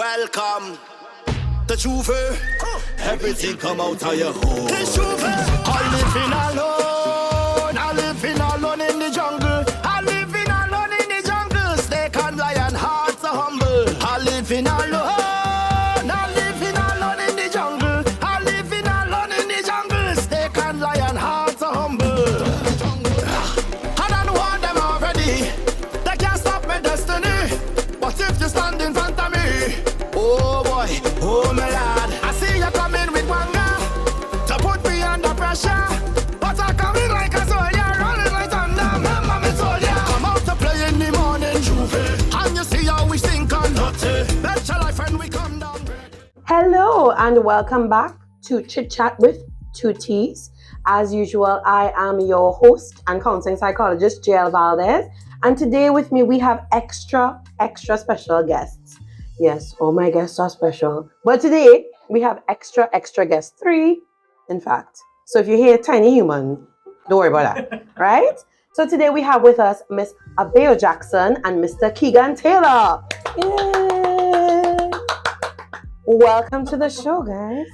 Welcome to Juve. Everything come out of your home. It's Juve. I living alone in the jungle. I living alone in the jungle. Snake and lion, hearts are humble. I living alone. I living alone in the jungle. I living alone in the jungle. Snake and lion, hearts are humble. I don't want them already. They can't stop my destiny. But if you stand in front of me, oh boy, oh my lad, I see you coming with wanga to put me under pressure. But I come in like a soldier, running like thunder, remember me soldier. Come out to play in the morning, Juve, and you see how we sink on dirty. Bet your life when we come down. Hello and welcome back to Chit Chat with Two Teas. As usual, I am your host and counseling psychologist, JL Valdez. And today with me, we have extra special guests. Yes, all my guests are special. But today, we have extra guests. 3, in fact. So if you hear tiny human, don't worry about that, right? So today we have with us Miss Abeo Jackson and Mr. Keegan Taylor. Yay! Welcome to the show, guys.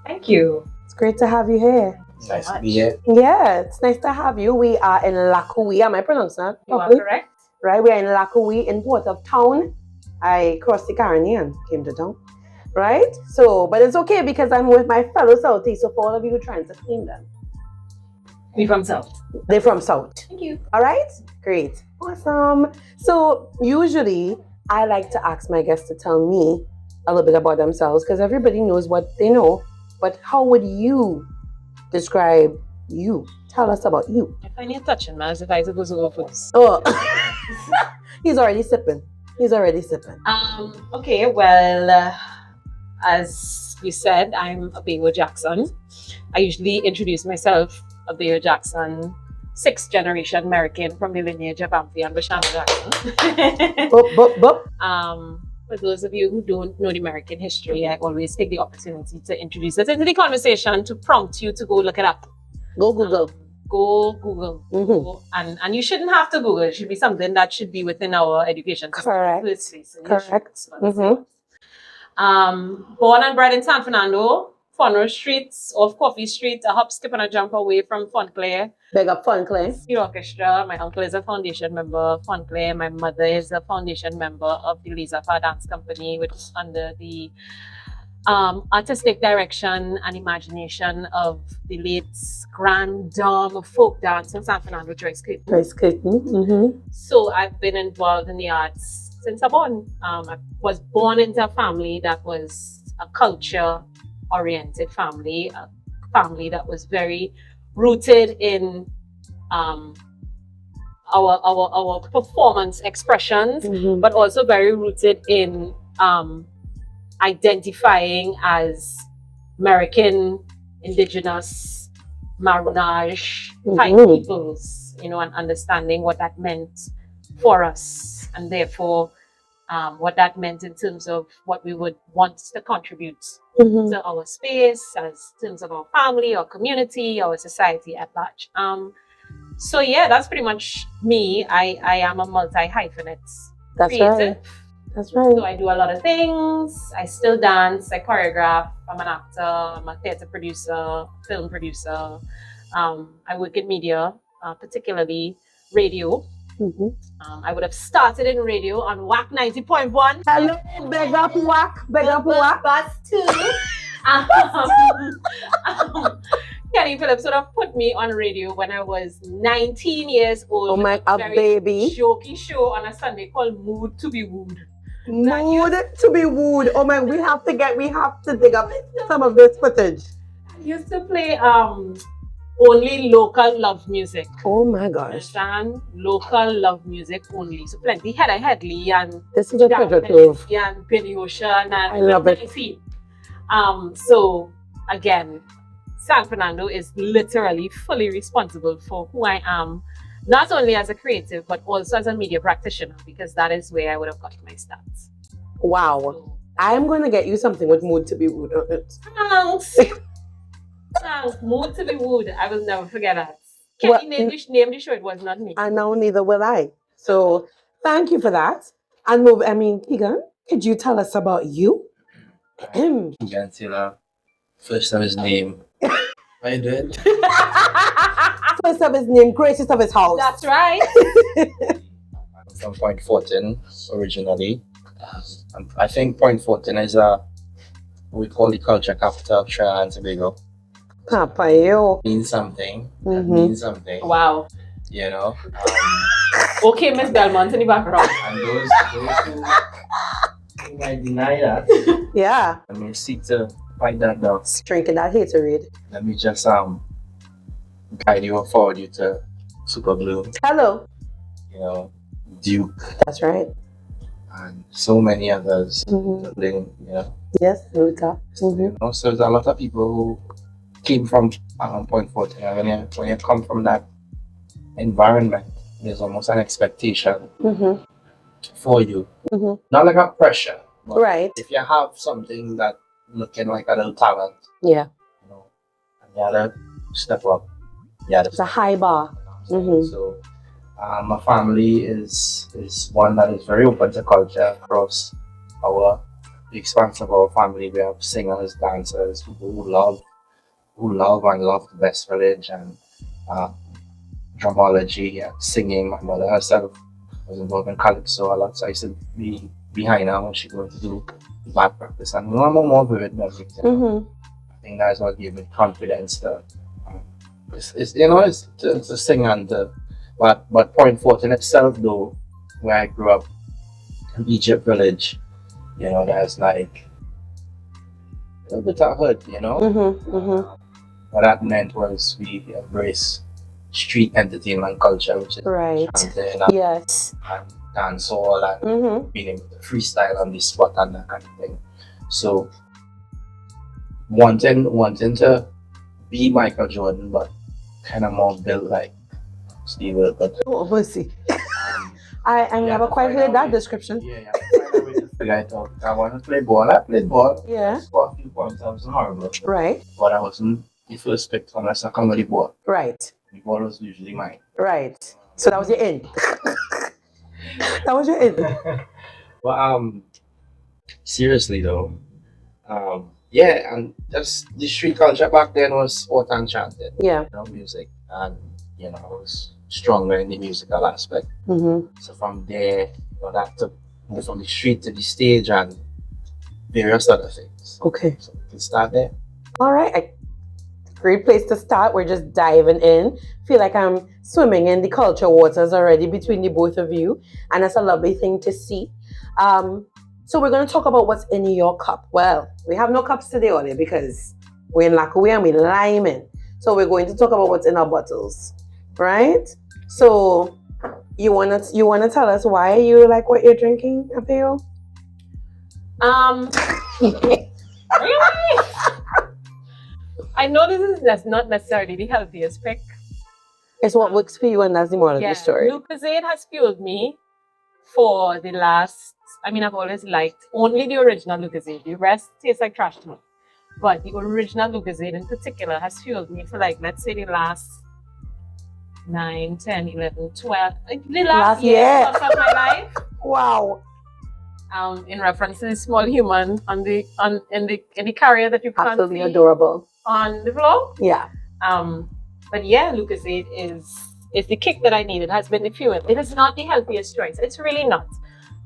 Thank you. It's great to have you here. Nice to be here. Yeah, it's nice to have you. We are in Lakou Wi. Am I pronouncing that You are properly? correct. Right, we are in Lakou Wi in Port of Town. I crossed the Caribbean and came to town. Right? So, but it's okay because I'm with my fellow Southie. So for all of you who are trying to clean them, We from South. they're from South. Thank you. All right? Great. Awesome. So usually I like to ask my guests to tell me a little bit about themselves because everybody knows what they know. But how would you describe you? Tell us about you. I find you touching, man, as if I supposed to go first. Oh, he's already sipping. Okay, well, as you said, I'm Abeo Jackson. I usually introduce myself, Abeo Jackson, 6th generation American from the lineage of Amphi and Bashana Jackson. Boop. For those of you who don't know the American history, I always take the opportunity to introduce it into the conversation to prompt you to go look it up. Go Google. Go Google. Mm-hmm. And you shouldn't have to Google. It should be something that should be within our education. Correct. Correct. Mm-hmm. Born and bred in San Fernando, Fonro Street off Coffee Street, a hop, skip, and a jump away from Fontclair. Big up Fontclair. The orchestra. My uncle is a foundation member of Fontclair. My mother is a foundation member of the Lizafa Dance Company, which is under the artistic direction and imagination of the late grand dame of folk dance in San Fernando, Joyce Clayton. Mm-hmm. So I've been involved in the arts since I was born. I was born into a family that was a culture-oriented family, a family that was very rooted in our performance expressions, but also very rooted in identifying as American, indigenous, Maroonage type peoples, and understanding what that meant for us, and therefore what that meant in terms of what we would want to contribute to our space, as terms of our family, our community, our society at large. So yeah, that's pretty much me. I am a multi-hyphenate creative. Right. That's right. So I do a lot of things. I still dance, I choreograph, I'm an actor, I'm a theater producer, film producer. I work in media, particularly radio. I would have started in radio on WAC 90.1. Hello, big up WAC. Bus 2. Kenny Phillips would have put me on radio when I was 19 years old. Oh my, a baby. Jokey show on a Sunday called Mood to be Wooed. Mood to be wooed. Oh my, we have to dig up some of this footage. I used to play only local love music. Oh my gosh. Understand? Local love music only. So plenty Heather Headley and this is a treasure trove. And Billy Ocean and I love it. So again, San Fernando is literally fully responsible for who I am, not only as a creative, but also as a media practitioner, because that is where I would have got my starts. Wow. So, I'm going to get you something with Mood to be Wooed on it. Thanks. Mood to be Wooed. I will never forget that. Kenny name the show, it was not me. And now neither will I. So thank you for that. And Keegan, Could you tell us about you? Keegan Taylor. First of his name. I did. First of his name, greatest of his house. That's right. I'm from Point Fortin originally. And I think Point Fortin is we call the culture capital of Trinidad and Tobago. Papa, yo. Means something. That Mhm. means something. Wow. You know. Okay, Miss Belmont in the background. And those who might deny that, Yeah. I mean, seek to fight that down. Drinking that haterade. Let me just guide you or forward you to Super Blue, Hello. you know, Duke, That's right. and so many others. Mhm. You know. Yes, Luta. Mhm. You know, so there's a lot of people who came from Point Fortin. When you come from that environment, there's almost an expectation Mhm. for you. Mhm. Not like a pressure, but Right. if you have something that looking like a little talent, Yeah. you know, and you had to step up. Yeah, It's a high bar. Mhm. So my family is one that is very open to culture across the expanse of our family. We have singers, dancers, people who love and love the Best Village and dramology and singing. My mother herself was involved in calypso a lot, so I used to be behind her when she going to do band practice. And I'm more vivid memories. You know? Mhm. I think that's what gave me confidence to to sing and but Point Fortin itself though, where I grew up in Egypt village, you know, there's like a little bit of hood, you know. Mhm. Mhm. What that meant was we embrace street entertainment culture, which is Right. chanting Yes. and dancehall and Mhm. being able to freestyle on the spot and that kind of thing. So wanting to be Michael Jordan, but kind of more built like Steve Wilkes. Oh, mercy. Um, I Yeah, never to quite find heard out that if- description. Yeah, find a way to figure it out. I want to play ball. I played ball. Yeah. I scored a few points. I wasn't horrible. Right. But I wasn't the first pick unless I come with the ball. Right. The ball was usually mine. Right. So that was your end. That was your end. But seriously though, yeah, and just the street culture back then was sport and chanting, Yeah. you know, music, and you know, I was stronger in the musical aspect. Mhm. So from there, you know, that took me from the street to the stage and various other things. Okay. So we can start there. All right. Great place to start. We're just diving in. Feel like I'm swimming in the culture waters already between the both of you, and that's a lovely thing to see. So we're going to talk about what's in your cup. Well, we have no cups today, Ollie, because we're in Lakou Wi and we're liming. So we're going to talk about what's in our bottles, right? So you wanna tell us why you like what you're drinking, Abeo? Really? I know that's not necessarily the healthiest pick. It's what works for you, and that's the moral of the story. Lucozade has fueled me for the last. I mean, I've always liked only the original Lucozade. The rest tastes like trash to me. But the original Lucozade in particular has fueled me for, like, let's say the last 9, 10, 11, 12, the last year plus of my life. Wow. In reference to the small human in the carrier that you can't Absolutely see adorable. on the floor. Yeah. But yeah, Lucozade is the kick that I need. It has been the fuel. It is not the healthiest choice. It's really not.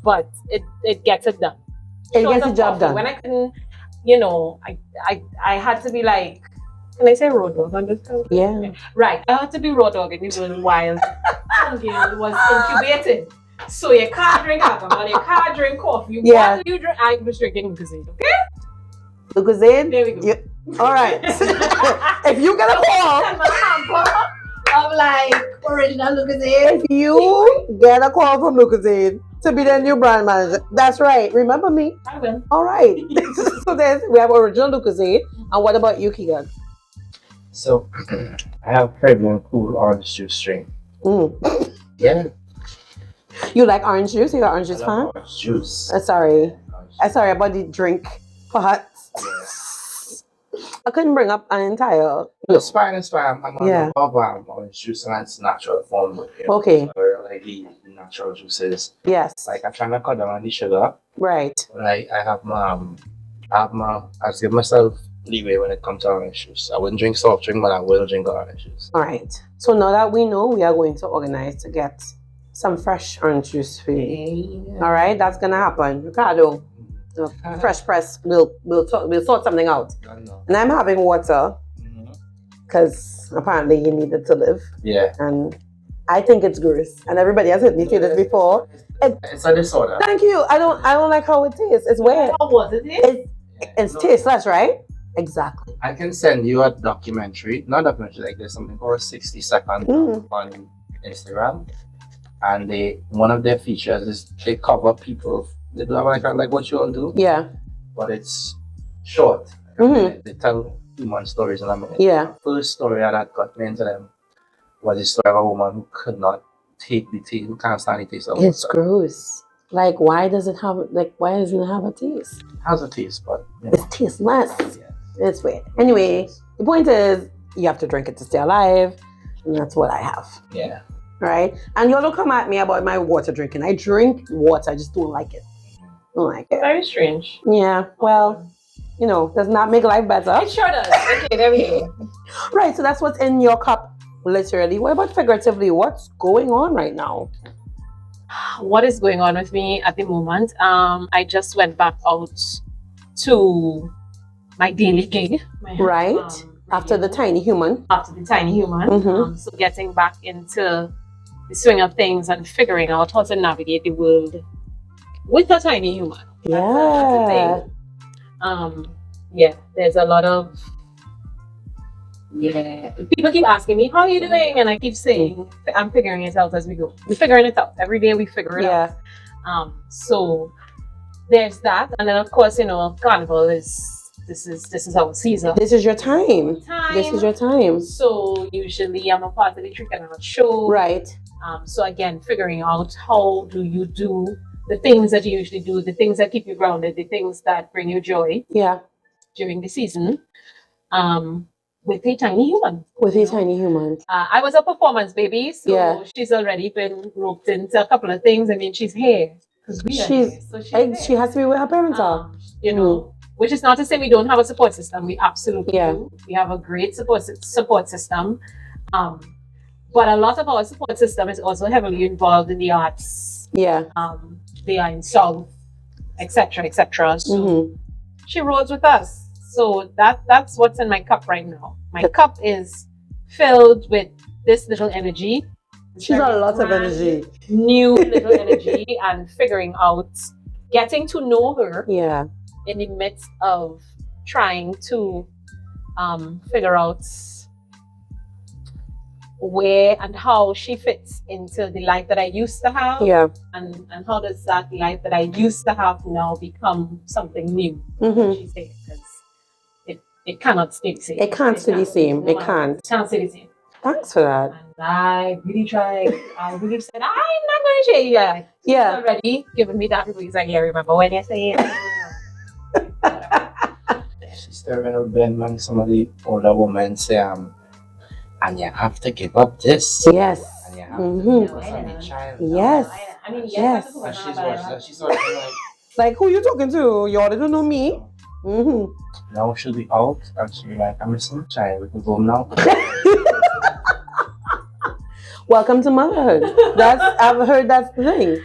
But it gets it done. It Short gets the of job coffee. done. When I couldn't, you know, I had to be like, can I say road dog on this? Yeah. Right. I had to be road dog in the world while Hungil was incubated. So you can't drink alcohol, you can't drink coffee. Yeah. What do you drink? I was drinking Lucozade. Okay? Lucozade? There we go. All right. If you get a call, of like original Lucozade. if you get a call from Lucozade to be the new brand manager, that's right. Remember me. I will. All right. So we have original Lucozade. And what about you, Keegan? So I have Caribbean Cool Orange Juice drink. Mm. Yeah. You like orange juice? You're an orange juice I fan? love orange juice. Sorry. Orange Sorry about the drink part. I couldn't bring up an entire. It's fine, it's fine. I'm on Yeah. orange juice and it's natural form. Okay. So, like the natural juices. Yes. Like I'm trying to cut down on the sugar. Right. But I give myself leeway when it comes to orange juice. I wouldn't drink soft drink, but I will drink orange juice. All right. So now that we know, we are going to organize to get some fresh orange juice for you. All right, that's gonna happen, Ricardo. Fresh press. We'll sort something out. And I'm having water because apparently you need it to live. Yeah. And I think it's gross. And everybody has heard me say this before. It's a disorder. Thank you. I don't like how it tastes. It's weird. How was it? It's tasteless, right? Exactly. I can send you a documentary. Not a documentary, like there's something called 60 Seconds on Instagram. And one of their features is they cover people. They do have like what you all do. Yeah. But it's short. They tell human stories in a minute. Yeah. The first story that got me into them was the story of a woman who could not take the taste, who can't stand the taste of It's water. gross. Like, why doesn't it have a taste? It has a taste, but It's tasteless. yeah. It's weird. Anyway, the point is you have to drink it to stay alive, and that's what I have. Yeah. Right? And y'all don't come at me about my water drinking. I drink water, I just don't like it. Don't like it. Very strange. Yeah. Well, does not make life better. It sure does. Okay, there we go. Right, so that's what's in your cup, literally. What about figuratively? What's going on right now? What is going on with me at the moment? I just went back out to my daily gig. Right. After the tiny human. After the tiny human. So getting back into the swing of things and figuring out how to navigate the world with a tiny human. That's a thing. Yeah, there's a lot of people keep asking me, how are you doing? And I keep saying, I'm figuring it out as we go. We're figuring it out. Every day we figure it out. So there's that. And then of course, Carnival is this is our season. This is your time. This is your time. So usually I'm a part of the Trick and Art show. Right. So again, figuring out how do you do the things that you usually do, the things that keep you grounded, the things that bring you joy. Yeah. During the season. With a tiny human. With a tiny human. I was a performance baby, so she's already been roped into a couple of things. I mean, she's here. She has to be where her parents are. Which is not to say we don't have a support system. We absolutely do. We have a great support system. But a lot of our support system is also heavily involved in the arts. Yeah. They are in South, etc. So she rolls with us. So that's what's in my cup right now. My cup is filled with this little energy. She's got a lot of energy. New little energy and figuring out, getting to know her. Yeah. In the midst of trying to figure out where and how she fits into the life that I used to have. Yeah. And how does that life that I used to have now become something new? She said, because it cannot stay the same. It can't stay the same. It can't. It can't stay the same. Thanks for that. And I really tried. I really said, I'm not going to share you guys. Yeah. She's already giving me that because I remember when you say it. She's staring at Ben when some of the older women say, and you have to give up this. Yes. And you have to focus on the child. Yes. I mean, yes. And she's watching, she's sort of like, who you talking to? You already don't know me. Now she'll be out and she'll be like, I'm missing the child. We can go home now. Welcome to motherhood. I've heard that's the thing.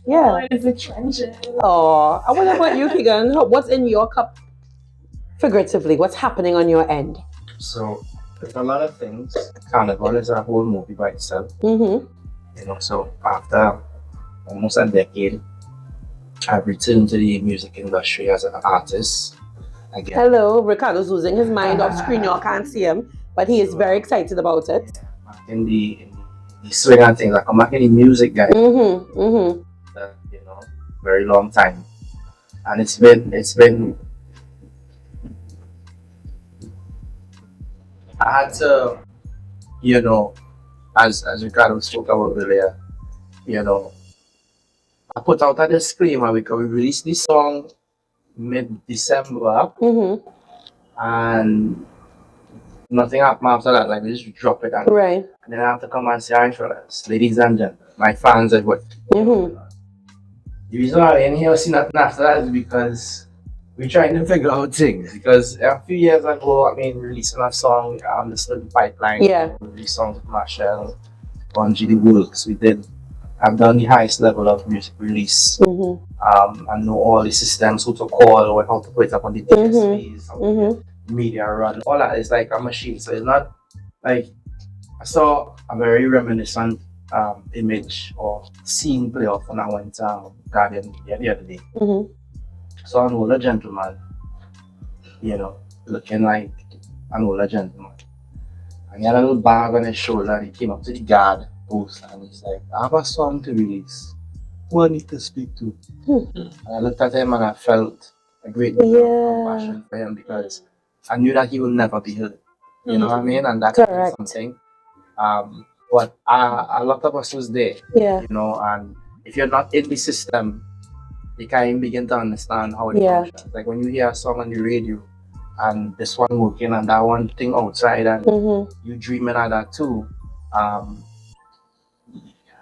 Yeah. Oh, it's a trenches. Oh, what about you, Keegan? What's in your cup? Figuratively, what's happening on your end? So, there's a lot of things. Carnival is a whole movie by itself. So after almost a decade, I've returned to the music industry as an artist again. Hello, Ricardo's losing his mind off screen. Y'all can't see him, but he is very excited about it. Back in the swing and things, I come back in the music guy. Very long time, and it's been. I had to, as Ricardo spoke about earlier, I put out a disclaimer because we released this song mid-December, and nothing happened after that. Like we just drop it, and Right. then I have to come and say, "Alright, fellas, ladies and gentlemen, my fans at work." Mm-hmm. The reason why I didn't hear see nothing after that is because we're trying to figure out things. Because a few years ago, I mean, releasing a song, the Still Pipeline, Yeah. we released songs with Marshall, Bungie, the Works. We did. I've done the highest level of music release. Mm-hmm. I know all the systems, who to call, or how to put it up on the DSPs, how to Mm-hmm. get media run. All that is like a machine. So it's not like I saw a very reminiscent image or scene play off when I went Guardian Media the other day. Mm-hmm. So an older gentleman, you know, looking like an older gentleman. And he had a little bag on his shoulder and he came up to the guard post and he's like, I have a song to release. Who I need to speak to? And I looked at him and I felt a great deal of compassion for him because I knew that he would never be heard. You know what I mean? And that's Correct. something. But a lot of us was there, Yeah. you know, and if you're not in the system, you can't even begin to understand how it Yeah. functions. Like when you hear a song on the radio and this one working and that one thing outside and Mm-hmm. you dreaming of that too,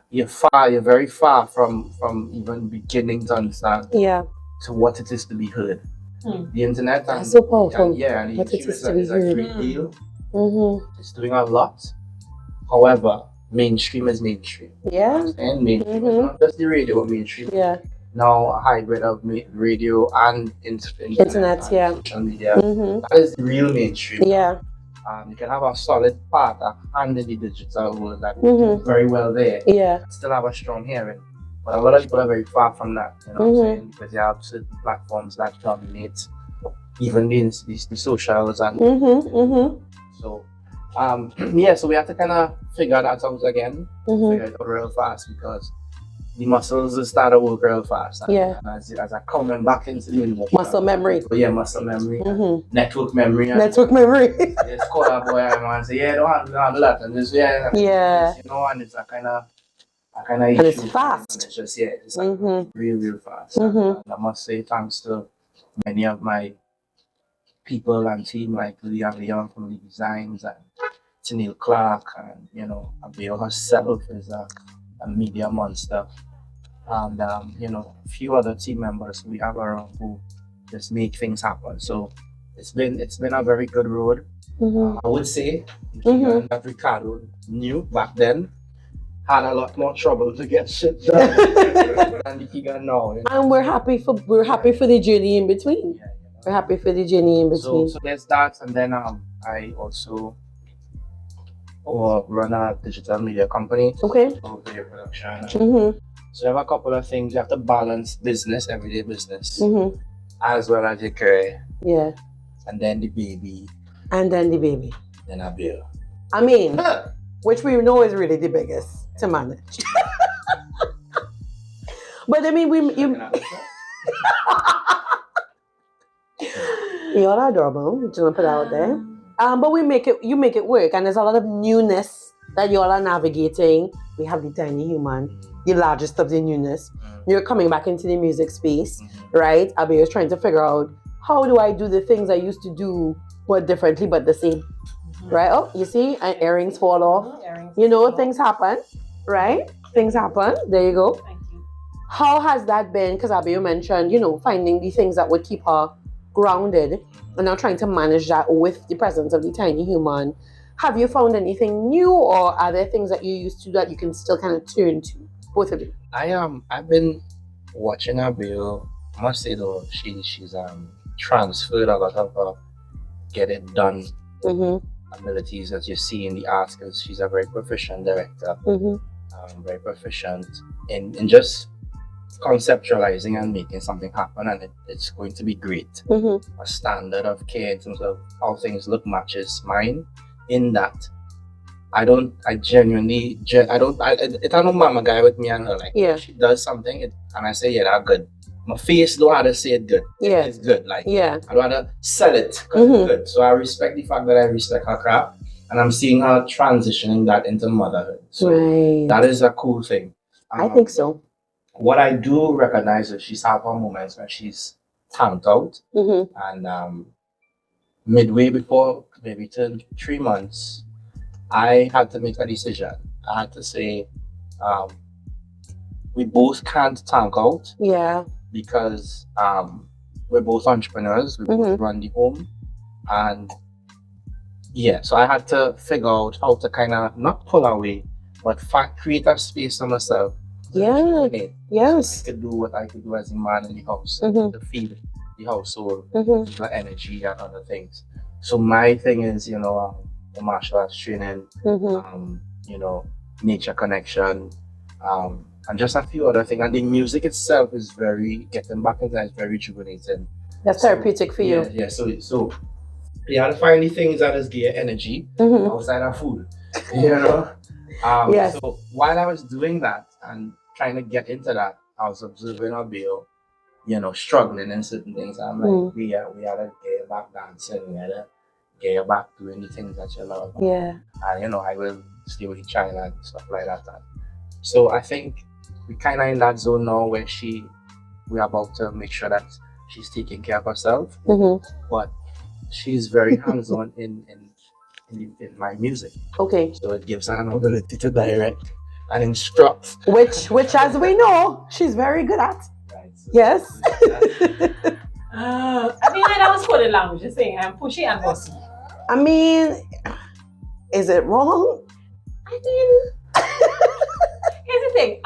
you're very far from even beginning to understand Yeah. to what it is to be heard. The internet and That's so powerful. and the What it YouTube is to be is a heard. great deal. Mm-hmm. It's doing a lot. However, mainstream is mainstream. Yeah. And mainstream is not just the radio, mainstream. Yeah. Now a hybrid of radio and internet and yeah. social media. Mm-hmm. That is the real mainstream. Yeah. You can have a solid part, a hand in the digital world that Mm-hmm. do very well there. Yeah. Still have a strong hearing. But a lot of people are very far from that, you know what I'm saying? Because you have certain platforms that dominate even the socials and Mm-hmm. Mm-hmm. so so we have to kind of figure that out again, Mm-hmm. figure it out real fast because the muscles start to work real fast. And, Yeah. and as I coming back into the industry. Muscle memory. But yeah, muscle memory, Mm-hmm. network memory. And Network memory. just call a boy and say, yeah, don't handle that. And just, Yeah. you know, and it's a kind of And it's fast. And it's just, it's Mm-hmm. real fast. Mm-hmm. And I must say thanks to many of my people and team like Leon from the designs and Tennille Clark and you know Abeo herself is a media monster and you know a few other team members we have around who just make things happen. So it's been a very good road. Mm-hmm. I would say Keegan that Ricardo knew back then had a lot more trouble to get shit done than the Keegan now. You know? And we're happy for the journey in between. Yeah, you know. We're happy for the journey in So between. there's that, and then I also run a digital media company. Okay. So video production. Mm-hmm. So you have a couple of things. You have to balance business, everyday business, Mm-hmm. as well as your career, Yeah. and then the baby, And then the baby. then a bill. I mean, which we know is really the biggest to manage. But I mean, you're adorable. Just gonna put it out there. But you make it work, and there's a lot of newness that you all are navigating. We have the tiny human, the largest of the newness. You're coming back into the music space, right? Abeo is trying to figure out how do I do the things I used to do, but differently, but the same, right? Oh, you see, and earrings fall off. You know, things happen, right? Things happen. There you go. Thank you. How has that been? Because Abeo mentioned, you know, finding the things that would keep her grounded and now trying to manage that with the presence of the tiny human. Have you found anything new, or are there things that you used to that you can still kind of turn to, both of you? I've been watching Abeo. I must say though, she's transferred a lot of get it done abilities that you see in the art, because she's a very proficient director, very proficient in just conceptualizing and making something happen, and it's going to be great. A standard of care in terms of how things look matches mine in that I don't mama guy with me and her, like she does something and I say, yeah, that's good. My face don't have to say it good. Yeah. It's good. Like Yeah. I'd rather sell it because it's good. So I respect the fact that I respect her craft, and I'm seeing her transitioning that into motherhood. So Right. that is a cool thing. I think so. What I do recognize is she's had her moments when she's tanked out, and midway before maybe to 3 months, I had to make a decision. I had to say, we both can't tank out Yeah. because we're both entrepreneurs. We both run the home, and yeah, so I had to figure out how to kind of not pull away, but create a space for myself. Yeah. Yes. I could do what I could do as a man in the house to feed the household, the energy and other things. So my thing is, the martial arts training, nature connection, and just a few other things. And the music itself is getting back into that is very rejuvenating. That's therapeutic for you. Yeah. So you have to find the things that is give energy outside of food. Yes. So while I was doing that and trying to get into that, I was observing Abeo, struggling in certain things. I'm like, we had to get back dancing, we had to get back doing the things that you love. Yeah. And I will stay with the child and stuff like that. So I think we kind of in that zone now where we're about to make sure that she's taking care of herself, but she's very hands-on in my music. Okay. So it gives her an ability to direct and instruct. Which as we know, she's very good at. Right. So Yes. I mean, that was for the language, just saying I'm pushy and bossy. I mean, is it wrong? I mean, here's the thing.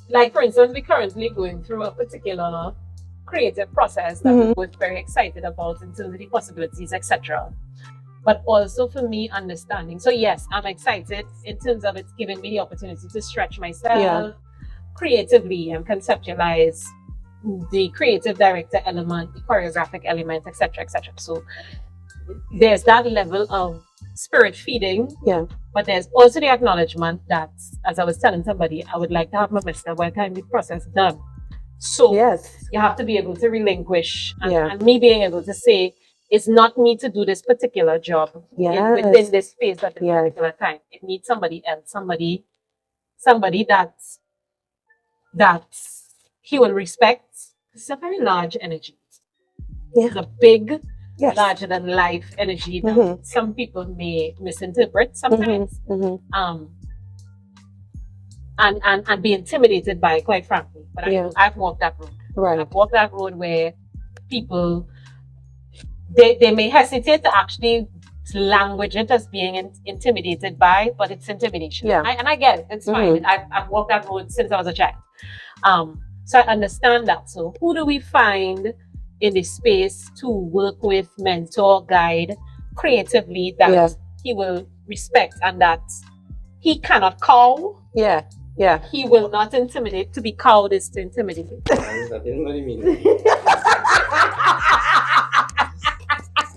Like for instance, we're currently going through a particular creative process that we're very excited about in terms of the possibilities, etc. But also for me, understanding. So yes, I'm excited in terms of it's giving me the opportunity to stretch myself creatively and conceptualize the creative director element, the choreographic element, etc., etc. So there's that level of spirit feeding. Yeah. But there's also the acknowledgement that, as I was telling somebody, I would like to have my Mr. Welcome the process done. So Yes. you have to be able to relinquish and me being able to say, it's not me to do this particular job within this space at this particular time. It needs somebody else, somebody that he will respect. It's a very large energy. Yeah. It's a big, Yes. larger than life energy that some people may misinterpret sometimes. And be intimidated by, quite frankly. But I've walked that road. Right. I've walked that road where people they may hesitate to actually language it as being intimidated by, but it's intimidation. Yeah. And I get it. It's fine. I've walked that road since I was a child. So I understand that. So who do we find in the space to work with, mentor, guide creatively that he will respect and that he cannot cow? Yeah. Yeah. He will not intimidate. To be cowed is to intimidate. I didn't really mean it.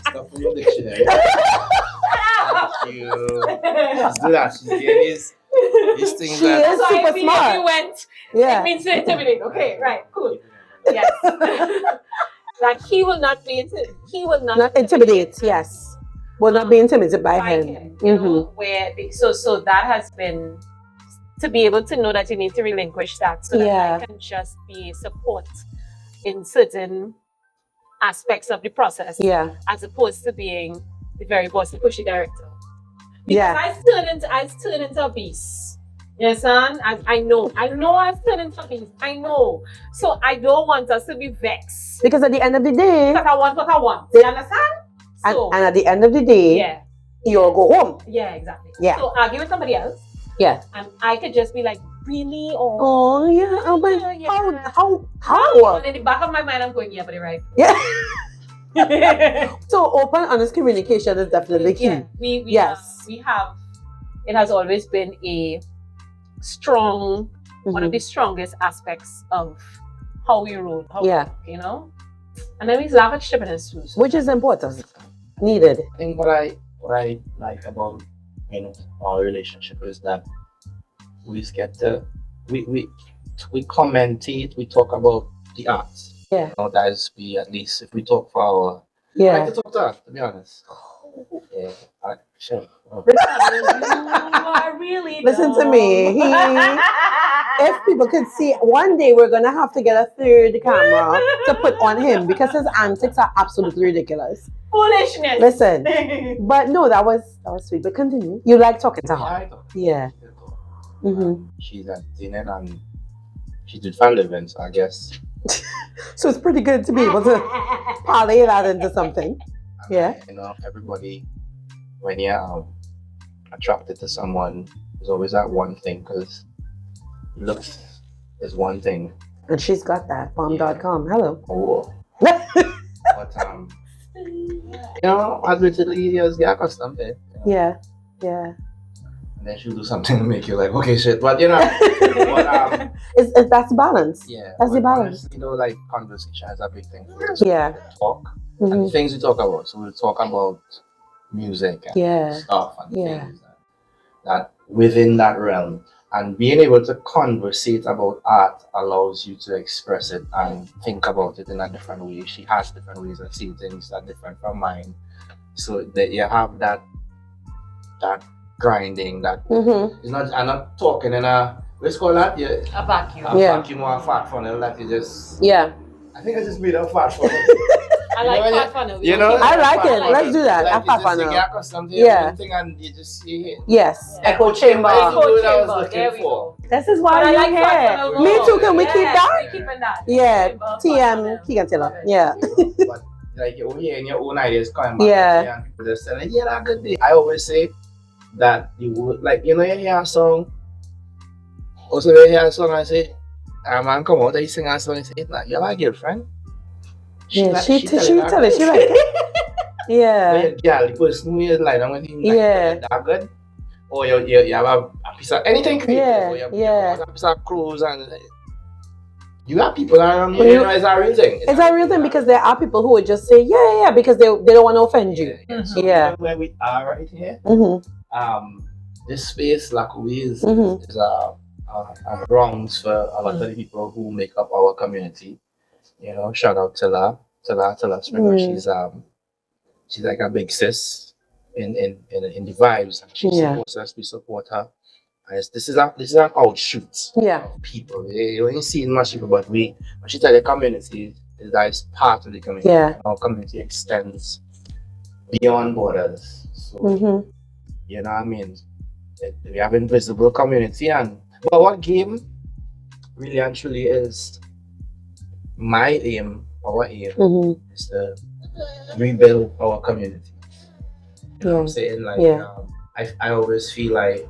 Stuff from your dictionary. You just do that. She's getting these things She that is super If smart. you went, Yeah. it means to intimidate. Okay, right, cool. Yes. Like he will not Not intimidate. Yes. Will not be intimidated by him. you know, so that has been to be able to know that you need to relinquish that so that I can just be support in certain aspects of the process, as opposed to being the very bossy pushy director. Because I turn into a beast. Yes, son. I know I've turned into a beast. I know. So I don't want us to be vexed. Because at the end of the day, Because I want what I want. You understand? So, and at the end of the day, you'll go home. Yeah, exactly. Yeah. So argue with somebody else. Yeah. And I could just be like, really? Oh yeah. Oh my. Yeah. How? And in the back of my mind, I'm going, yeah, but you're right. Yeah. So open, honest communication is definitely key. Yeah, we have. It has always been a strong, one of the strongest aspects of how we roll. You know, and then we laugh at stupidness too. Which is important, needed. I think what I like about our relationship is that we get to we commentate, we talk about the arts. Yeah. That is at least if we talk for our I like to talk to her, to be honest. Yeah. Shit. Oh. You are really Listen to dumb. me. If people could see, one day we're gonna have to get a third camera to put on him because his antics are absolutely ridiculous. Foolishness. Listen, but no, that was sweet. But continue. You like talking to Yeah, her? I thought. Yeah. Mm-hmm. She's at dinner and she did fan events, I guess. So it's pretty good to be able to parlay that into something. And Yeah. you know, everybody, when you're attracted to someone, there's always that one thing, because looks is one thing. And she's got that. Bomb.com. Hello. Oh. But you know, admittedly, you just get accustomed to it. You know? Yeah. Yeah. And then she'll do something to make you like, okay, shit. But you know, but It's that's balance. yeah. That's the but balance. honestly, you know, like conversation is a big thing for us. Yeah. Talk. And Mhm. the things we talk about. So we'll talk about music and Yeah. stuff and Yeah. things that within that realm. And being able to conversate about art allows you to express it and think about it in a different way. She has different ways of seeing things that are different from mine. So that you have that grinding, that Mm-hmm. it's not, I'm not talking in a, let's call that, yeah, A vacuum. a Yeah. vacuum or a fat funnel that you just, Yeah. I think I just made a fat funnel. I like You know, fat funnel. You know, I like it. fat Let's funnel. do that. Like A you fat just funnel. get accustomed to Yeah. one thing and you just see it. Yes. Yeah. Echo chamber. That's the word I was Chamber, looking there we for. go. This is But why I you're like fat here. funnel Me more. too. Can we keep Yes, that? we're keeping that. Yeah. Chamber, fat TM funnel. Keegan Taylor. Love it. Yeah. But like you're here and your own ideas coming back. Yeah. And people just saying, yeah, that good day. I always say that you would, like, you know, you hear a song. Also, you hear a song, I say, a man come out, he sing a song, he say, nah, you have a girlfriend? Yeah. She tell tell it. She like it. Yeah. Yeah, the person who is like, I'm going to Yeah. that good. Or you have a piece of anything creative. Yeah, Or you yeah. have a piece of clothes and you have people around you, Well, you know, it's a real thing. It's a real thing because there are people who would just say, yeah, because they don't want to offend you. So Yeah. where we are right here, Mm-hmm. this space, Lakou Wi, is Mhm. a wrongs for a lot of the people who make up our community. You know, shout out to La Springer. She's like a big sis in the vibes. She Yeah. supports us, we support her. And this is an outshoot Yeah. of people. You ain't seeing much people, but when she tell the community, that is part of the community. Yeah. Our community extends beyond borders. So Mm-hmm. you know what I mean? We have invisible community, but what game really and truly is my aim, our aim, Mm-hmm. is to rebuild our community. You know what I'm Yeah. saying? Like, Yeah. I always feel like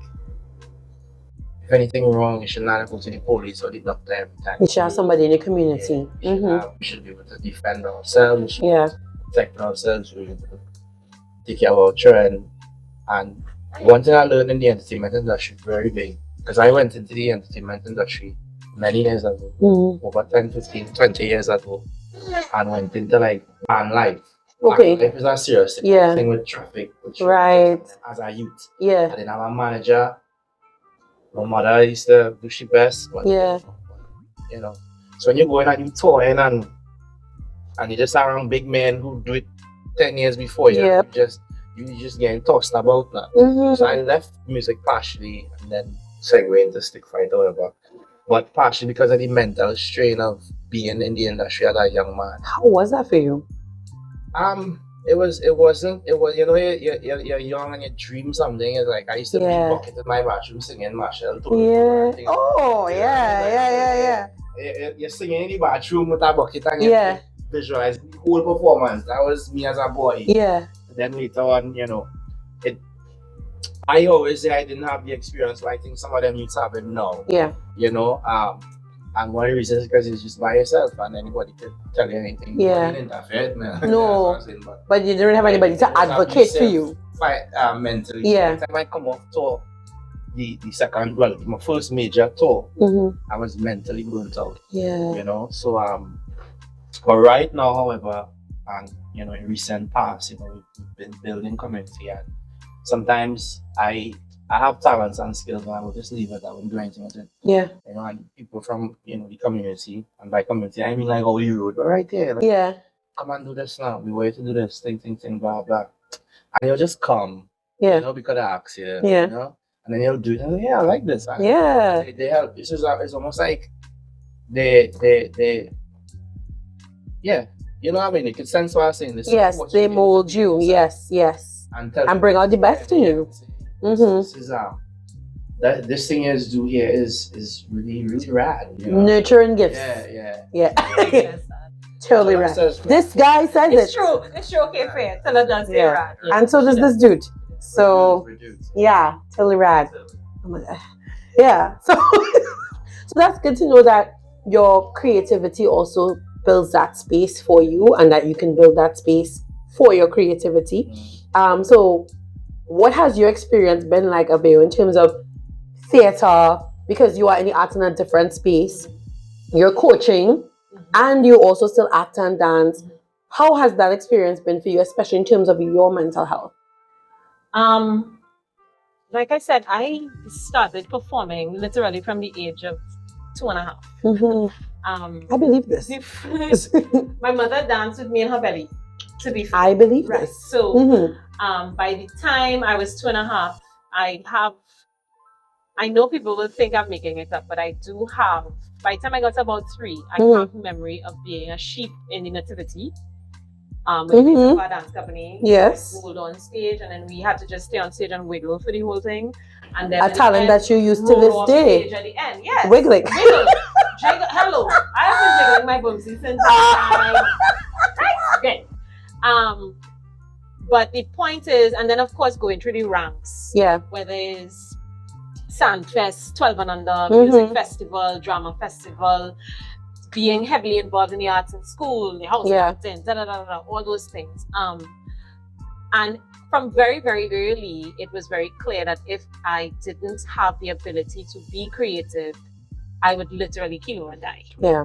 if anything wrong, you should not go to the police or the doctor every time. You should have somebody in the community. Yeah, Mm-hmm. we should be able to defend ourselves, we should Yeah. protect ourselves, we should take care of our children. And one thing I learned in the entertainment industry very big, because I went into the entertainment industry many years ago, Mm-hmm. over 10, 15, 20 years ago, and went into like van life. Okay. Life is a serious thing. Yeah. Thing with traffic. Right. As a youth. I Yeah. didn't have a manager. My mother used to do she best. But, Yeah. you know. So when you go in and you touring and you just around big men who do it 10 years before you, Yep. you just getting tossed about now. Mm-hmm. So I left music partially and then segue into Stickfighter or whatever. But partially because of the mental strain of being in the industry as a young man. How was that for you? It was you know, you're young and you dream something. It's like I used to Yeah. be bucket in my bathroom singing Marshall. Yeah. Oh, yeah. You're singing in the bathroom with a bucket and you Yeah. visualize the whole performance. That was me as a boy. Yeah. Then later on, you know, I always say I didn't have the experience, but I think some of them youths have it now. Yeah. You know, and one of the reasons is because it's just by yourself and anybody can tell you anything. Yeah. You didn't interfere, man. No. That's what I'm saying, but But you didn't have anybody to advocate for you. fight mentally. Yeah. By the time I come off tour, the second, well, my first major tour, Mm-hmm. I was mentally burnt out. Yeah. You know, so but right now, however, and you know, in recent past, you know, we've been building community, and sometimes I have talents and skills, and I will just leave it. I won't do anything with it. Yeah. You know, and people from, you know, the community, and by community I mean like all you road, but right there, like, Yeah. come and do this now. We wait to do this thing, blah blah. And you'll just come Yeah. You know, because I ask you. Yeah. You know, and then you'll do it. Oh, yeah, I like this. Yeah. They help. It's almost like they yeah. You know what I mean? You can sense what I'm saying. They Yes, support they you into mold being you. yourself Yes. And tell And you, bring out the best in you. This is that this thing is do here is really really rad. You know? Nurturing gifts. Yeah. Yeah. Totally So that right. says- This guy says It's it. true. It's true. Okay, fair. Tell her does say Yeah. right. And so does this dude. So Reduce. yeah, totally rad. Oh my God. Yeah. So so that's good to know that your creativity also builds that space for you and that you can build that space for your creativity. So what has your experience been like, Abeo, in terms of theater? Because you are in the art in a different space, you're coaching, and you also still act and dance. How has that experience been for you, especially in terms of your mental health? Like I said, I started performing literally from the age of 2.5. I believe this. My mother danced with me in her belly, to be fair. I believe Right. this. So by the time I was 2.5, I know people will think I'm making it up, but I do have, by the time I got to about 3, I have memory of being a sheep in the nativity. With the our dance company. Yes. We rolled on stage, and then we had to just stay on stage and wiggle for the whole thing. And then A talent that you use to roll this off day. stage at the end. Yes. Wiggling. Jiggle. Hello. I have been jiggling my bumsy since okay. But the point is, and then of course going through the ranks. Yeah. Whether it's Sandfest, 12 and under, music festival, drama festival, being heavily involved in the arts in school, the house acting, all those things. And from very, very early, it was very clear that if I didn't have the ability to be creative, I would literally kill or die. Yeah.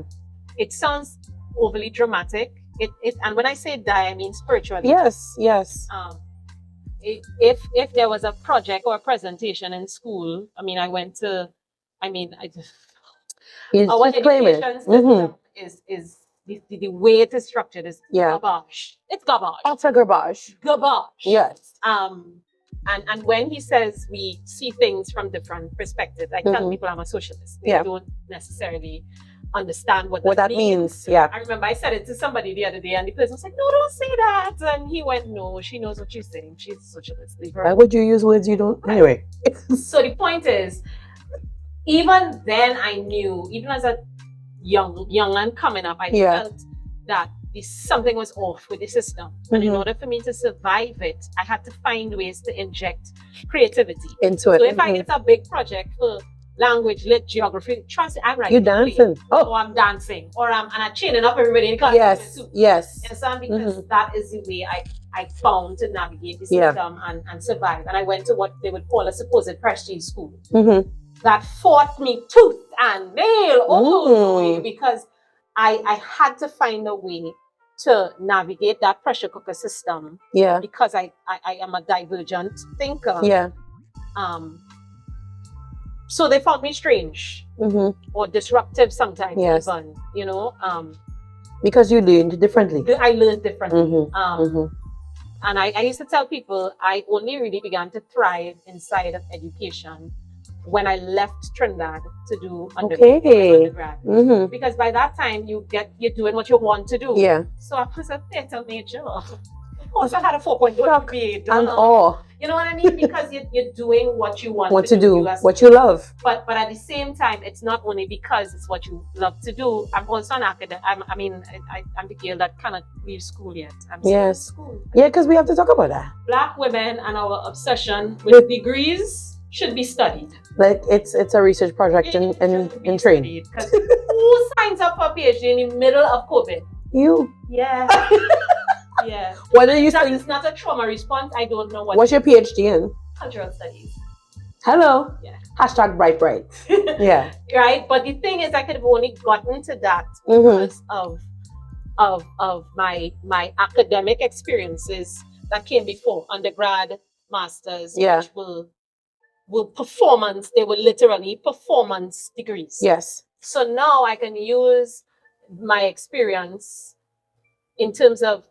It sounds overly dramatic. And when I say die, I mean spiritually. Yes. If there was a project or a presentation in school, our education system is the way it is structured is garbage. It's garbage. Utter garbage. Garbage. Yes. And when he says we see things from different perspectives, I tell people I'm a socialist. They don't necessarily understand what that means. Yeah. I remember I said it to somebody the other day, and the person was like, "No, don't say that." And he went, "No, she knows what she's saying. She's a socialist. Leave her." Why would you use words you don't? Anyway. So the point is, even then I knew, even as a young and coming up, I felt that something was off with the system. And in order for me to survive it, I had to find ways to inject creativity into it. So if I get a big project for language, lit, geography, trust I'm right. You're dancing. Or I'm dancing. Or I'm chaining up everybody in class. Yes. And because that is the way I found to navigate the system and survive. And I went to what they would call a supposed prestige school. That fought me tooth and nail all the way, because I had to find a way to navigate that pressure cooker system. Yeah. Because I am a divergent thinker. Yeah. So they found me strange or disruptive sometimes, even, because you learned differently. I learned differently. And I used to tell people I only really began to thrive inside of education when I left Trinidad to do undergrad. Because by that time you're doing what you want to do. Yeah. So I was a theater major. Also had a 4.0 GPA. And all. You know what I mean? Because you're doing what you want to do. What you love. But at the same time, it's not only because it's what you love to do. I'm also an academic. I'm the girl that cannot leave school yet. I'm still in school. Yeah, because we have to talk about that. Black women and our obsession with degrees should be studied. Like it's a research project in training. Because who signs up for a PhD in the middle of COVID? You. Yeah. Yeah. What are you saying? It's not a trauma response. I don't know what. What's your PhD in? Cultural studies. Hello. Yeah. Hashtag bright. Yeah. Right. But the thing is, I could have only gotten to that because of my academic experiences that came before undergrad, masters, which were performance. They were literally performance degrees. Yes. So now I can use my experience in terms of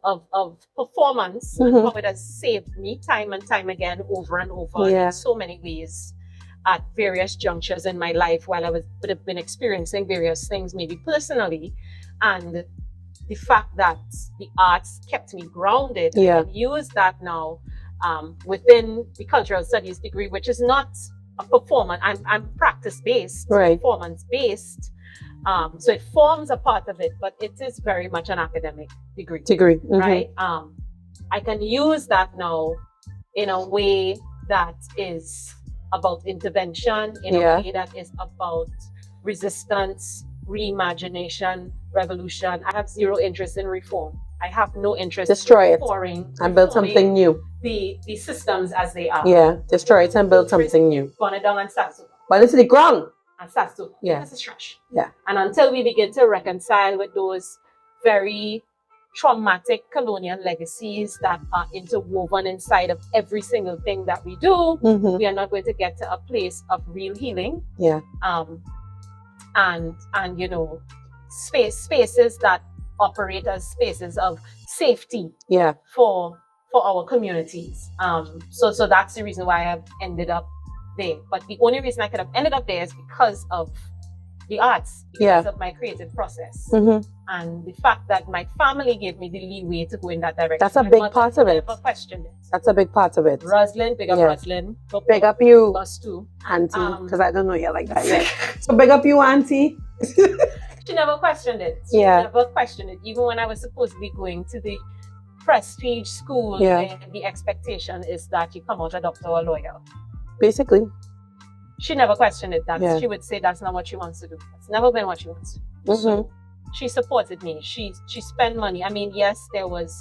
performance, and Mhm. how it has saved me time and time again, over and over, Yeah. in so many ways, at various junctures in my life, while I would have been experiencing various things, maybe personally, and the fact that the arts kept me grounded. Yeah. I can use that now within the cultural studies degree, which is not a performance. I'm practice based, Right. performance based. So it forms a part of it, but it is very much an academic degree, Mhm. right? I can use that now in a way that is about intervention, in Yeah. a way that is about resistance, reimagination, revolution. I have zero interest in reform. I have no interest Destroy in it reforming and build something new. the systems as they are. Yeah, destroy it and build something new. Burn it down and start over. But it's the ground. And start over. Yeah. This is trash. Yeah. And until we begin to reconcile with those very traumatic colonial legacies that are interwoven inside of every single thing that we do, Mhm. we are not going to get to a place of real healing. Yeah. And you know, spaces that operate as spaces of safety Yeah. for our communities. So that's the reason why I've ended up there. But the only reason I could have ended up there is because of the arts, because of my creative process. Mhm. And the fact that my family gave me the leeway to go in that direction. That's a My big mother part of it. never questioned it. That's a big part of it. Roslyn, big up Yeah. Roslyn. Big up you, Us too. auntie, because I don't know you like that yet. So big up you, auntie. She never questioned it. She Yeah. never questioned it. Even when I was supposedly going to the prestige school, Yeah. where the expectation is that you come out a doctor or a lawyer. Basically. She never questioned it. Yeah. She would say that's not what she wants to do. It's never been what she wants to do. So she supported me. She spent money. I mean, yes, there was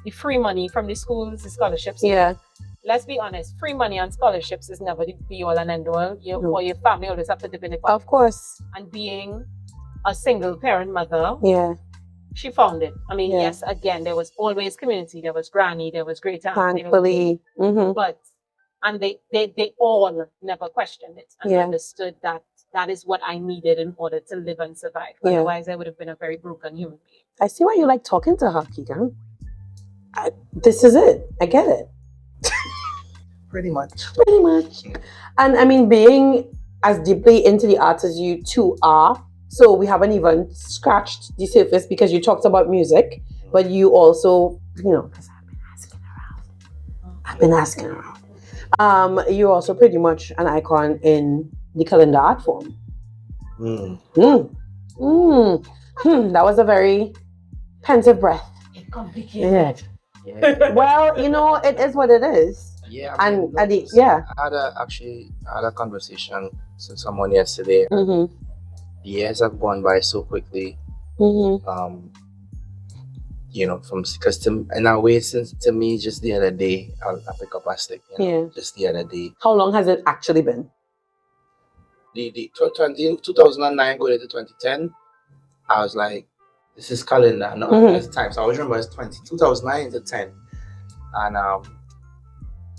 the free money from the schools, the scholarships. Yeah. Let's be honest, free money and scholarships is never the be all and end all. No. Or your family always have to dip in the pot. Of course. And being a single parent mother, Yeah. she found it. I mean, Yeah. yes, again, there was always community. There was granny, there was great aunt. Thankfully. Mhm. But, and they all never questioned it and Yeah. understood that that is what I needed in order to live and survive. Yeah. Otherwise, I would have been a very broken human being. I see why you like talking to her, Keegan. This is it. I get it. Pretty much. Pretty much. And I mean, being as deeply into the arts as you two are, so we haven't even scratched the surface because you talked about music, but you also, you know, because I've been asking around. You're also pretty much an icon in the calendar art form. That was a very pensive breath. Complicated. Yeah. Well, you know, it is what it is. Yeah. And I had a conversation with someone yesterday. Mm-hmm. The years have gone by so quickly. Mm-hmm. You know, because in a way, since to me, just the other day, I pick up a stick. You know, just the other day. How long has it actually been? The 2009 going into 2010, I was like, this is calendar, not as time. So I always remember it's 2009 to 10. And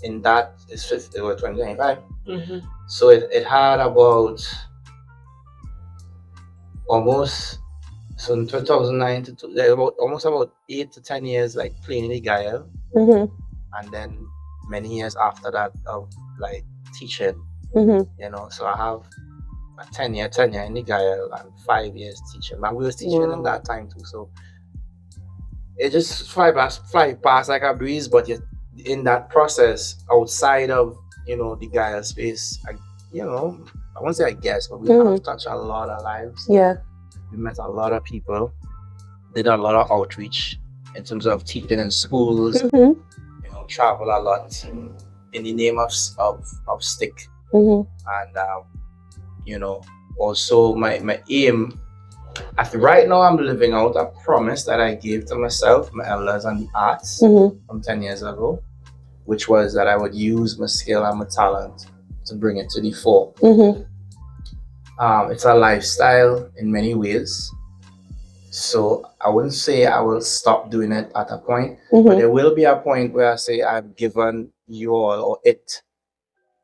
in that, it's 2025. Mm-hmm. So it had about almost, so in 2009 to almost about 8 to 10 years, like playing the guile. Mm-hmm. And then many years after that of like teaching, Mm-hmm. you know. So I have a 10 year in the guile and 5 years teaching. And we was teaching in that time too. So it just fly past like a breeze, but you're in that process outside of, you know, the guile space. I won't say I guess, but we have touched a lot of lives. Yeah. We met a lot of people, did a lot of outreach in terms of teaching in schools, you know, travel a lot in the name of stick. And you know, also my aim, right now I'm living out a promise that I gave to myself, my elders, and the arts from 10 years ago, which was that I would use my skill and my talent to bring it to the fore. It's a lifestyle in many ways. So I wouldn't say I will stop doing it at a point, but there will be a point where I say I've given you all or it,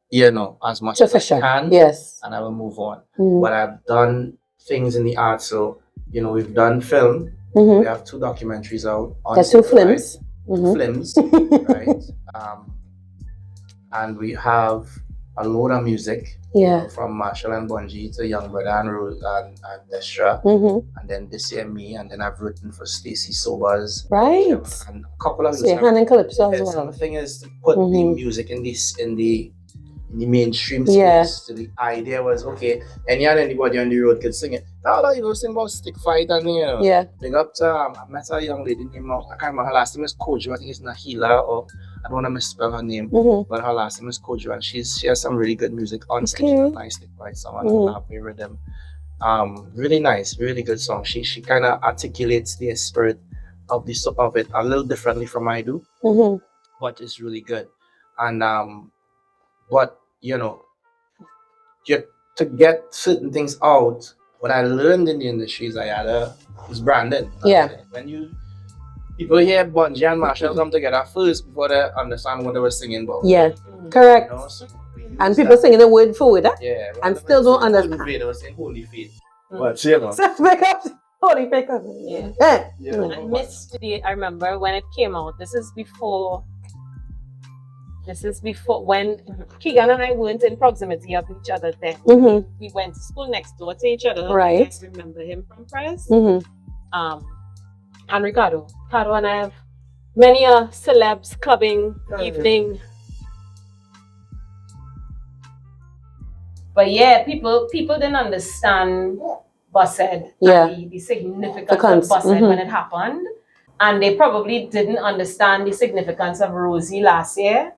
you know, as much as I can. Yes. And I will move on. But I've done things in the arts. So, you know, we've done film, We have 2 documentaries out. On The 2 Stickfighter. films. Mhm. Films, right? And we have a load of music. Yeah. From Marshall and Bungie to Young Brother and Rose and Destra. Mhm. And then this year me, and then I've written for Stacey Sobers. Right. And a couple of So your hand in Calypso as So well. the thing is to put the Mhm. music in the mainstream space. Yeah. So the idea was, okay, anybody on the road could sing it. Sing about Stickfighter and Yeah. Big up to I met a young lady named, I can't remember her last name is Kojo. I think it's Nahila, or I don't want to misspell her name, Mhm. but her last name is Kojo, and she has some really good music on stage. Okay. Nice Stickfighter song on Happy Rhythm. Really nice, really good song. She kind of articulates the spirit of it a little differently from I do, but it's really good. And but to get certain things out, what I learned in the industry is branding. Yeah. When people hear Bungie and Marshall come together first before they understand what they were singing about. Yeah. Correct. So And people singing the word for it, yeah, and still don't understand. They were saying holy faith. But holy fake up. Yeah. Yeah. I missed I remember when it came out. This is before when Keegan and I weren't in proximity of each other then. Mhm. We went to school next door to each other. Right. I remember him from Press. Mhm. And Ricardo and I have many a celebs clubbing evening. But yeah, people didn't understand Bossed Yeah. and the significance The cons- of Bossed mhm. when it happened. And they probably didn't understand the significance of Rosie last year.